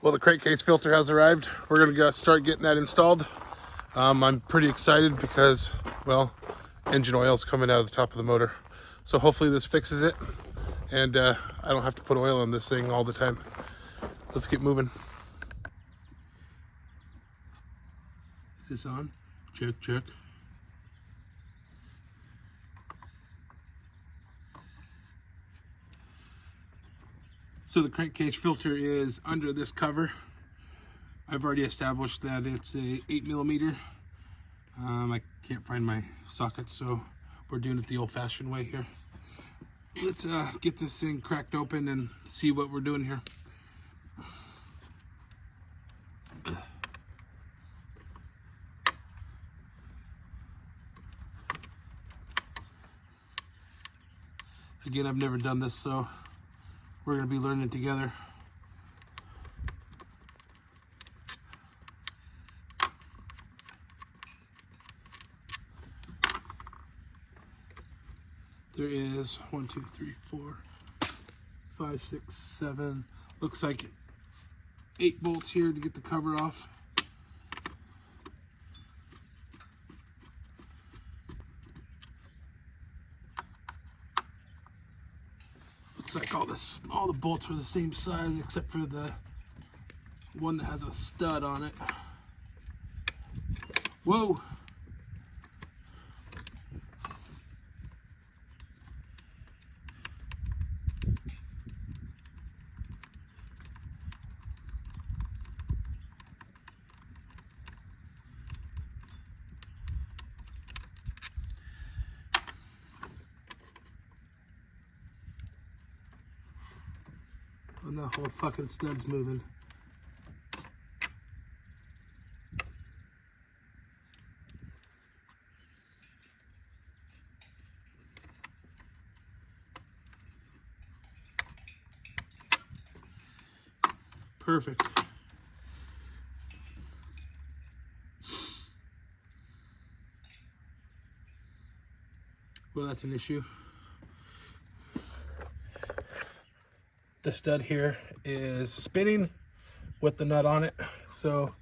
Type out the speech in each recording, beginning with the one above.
Well, the crankcase filter has arrived. We're gonna go start getting that installed. I'm pretty excited because, well, engine oil is coming out of the top of the motor. So hopefully this fixes it and I don't have to put oil on this thing all the time. Let's get moving. Is this on? Check, check. So the crankcase filter is under this cover. I've already established that it's a 8mm. I can't find my sockets, so we're doing it the old-fashioned way here. Let's get this thing cracked open and see what we're doing here. Again, I've never done this, so we're going to be learning together. There is 1, 2, 3, 4, 5, 6, 7. Looks like 8 bolts here to get the cover off. Looks like all the bolts are the same size except for the one that has a stud on it. Whoa! And the whole fucking stud's moving. Perfect. Well, that's an issue. The stud here is spinning with the nut on it, so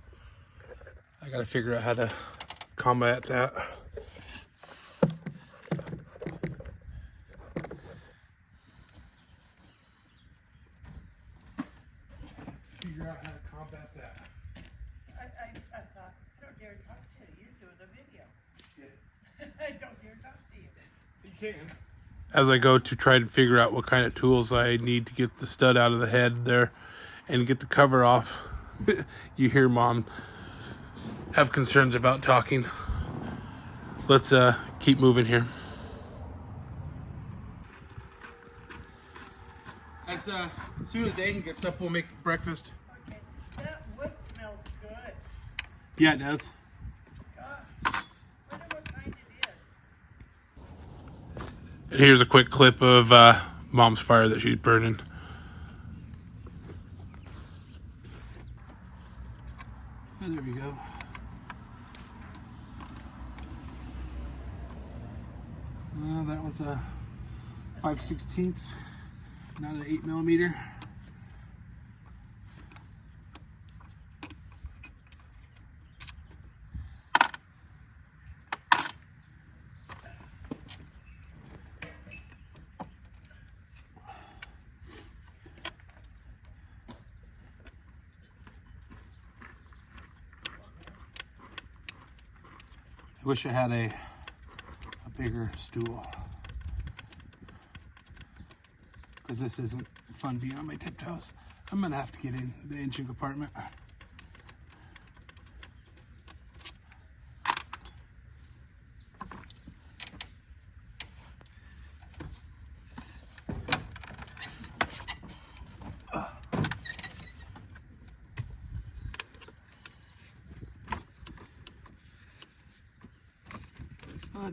I gotta figure out how to combat that. Figure out how to combat that. I thought, don't dare talk to you. You're doing a video. Yeah. I don't dare talk to you. You can. As I go to try to figure out what kind of tools I need to get the stud out of the head there and get the cover off, you hear Mom have concerns about talking. Let's keep moving here. As soon as Aiden gets up, we'll make breakfast. Okay. That wood smells good. Yeah, it does. Gosh. I wonder what kind it is. And here's a quick clip of Mom's fire that she's burning. Oh, there we go. That one's a 5/16, not an 8mm. I wish I had a bigger stool, because this isn't fun being on my tiptoes. I'm gonna have to get in the engine compartment.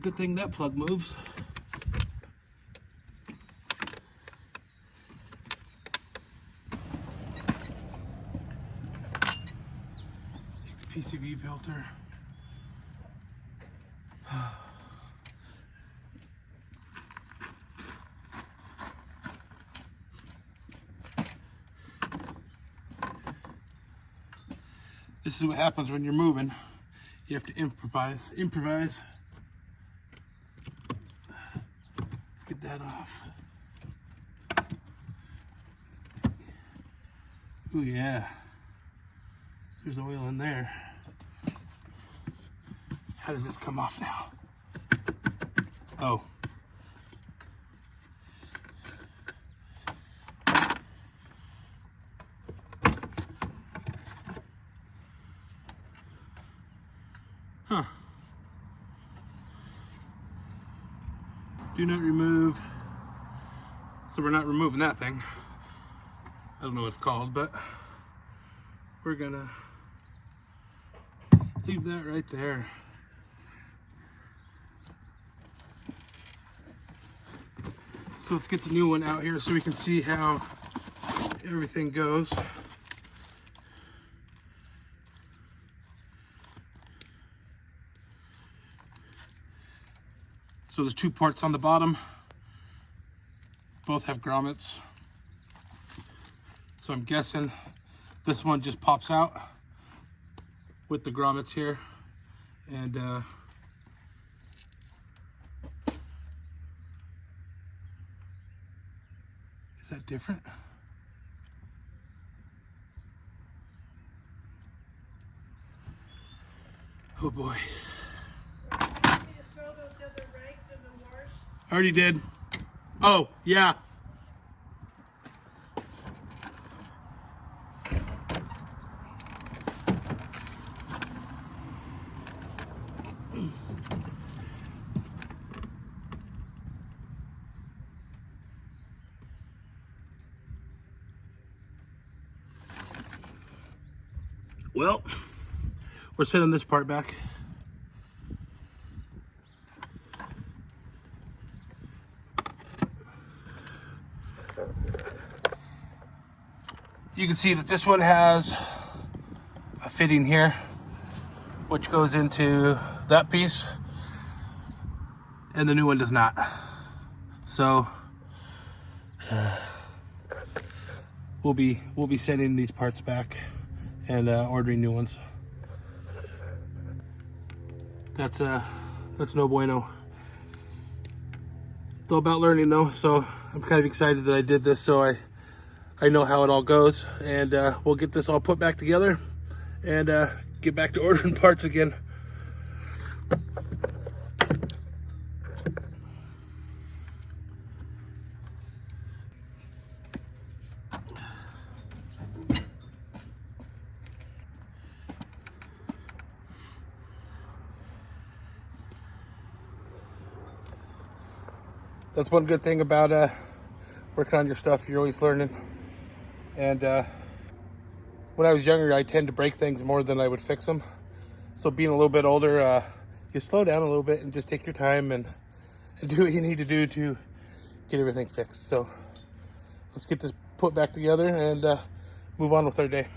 Good thing that plug moves. Take the PCV filter. This is what happens when you're moving. You have to improvise. Let's get that off. Oh yeah. There's oil in there. How does this come off now? Oh. Huh. Do not remove. So we're not removing that thing. I don't know what it's called, but we're gonna leave that right there. So let's get the new one out here so we can see how everything goes. So there's two parts on the bottom. Both have grommets. So I'm guessing this one just pops out with the grommets here. And is that different? Oh boy. I already did. Oh, yeah. Well, we're sending this part back. You can see that this one has a fitting here, which goes into that piece, and the new one does not. So we'll be sending these parts back and ordering new ones. That's no bueno. It's all about learning though, so I'm kind of excited that I did this, so I know how it all goes, and we'll get this all put back together and get back to ordering parts again. That's one good thing about working on your stuff. You're always learning. And when I was younger, I tend to break things more than I would fix them. So being a little bit older, you slow down a little bit and just take your time and do what you need to do to get everything fixed. So let's get this put back together and move on with our day.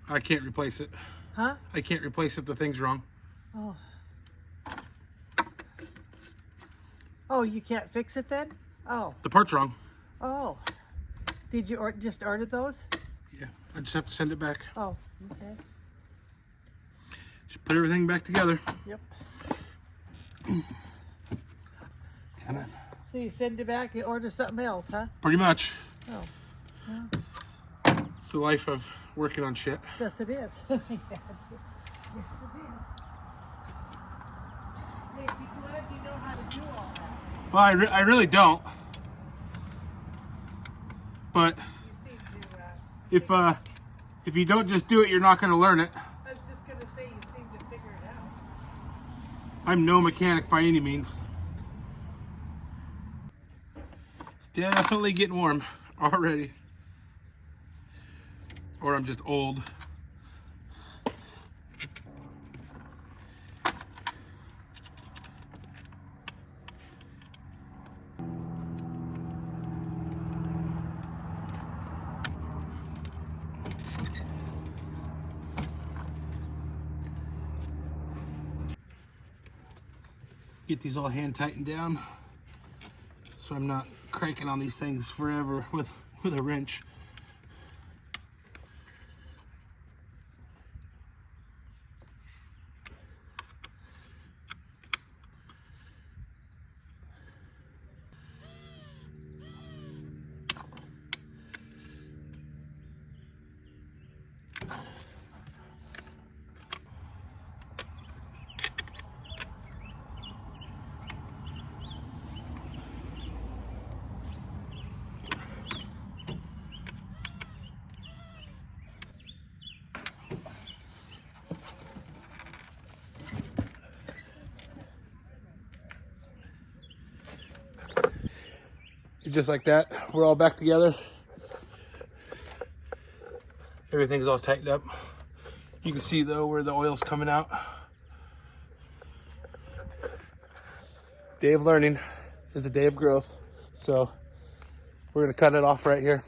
I can't replace it. Huh? I can't replace it. The thing's wrong. Oh. Oh, you can't fix it then? Oh. The part's wrong. Oh. Did you just order those? Yeah, I just have to send it back. Oh, okay. Just put everything back together. Yep. Come on. So you send it back and order something else, huh? Pretty much. Oh. Yeah. It's the life of working on shit. Yes, it is. Yes, it is. Hey, be glad you know how to do all that. Well, I really don't. But You seem to, if you don't just do it, you're not going to learn it. I was just going to say, you seem to figure it out. I'm no mechanic by any means. It's definitely getting warm already. Or I'm just old. Get these all hand tightened down so I'm not cranking on these things forever with with a wrench. Just like that, we're all back together. Everything's all tightened up. You can see though where the oil's coming out. Day of learning is a day of growth. So we're gonna cut it off right here.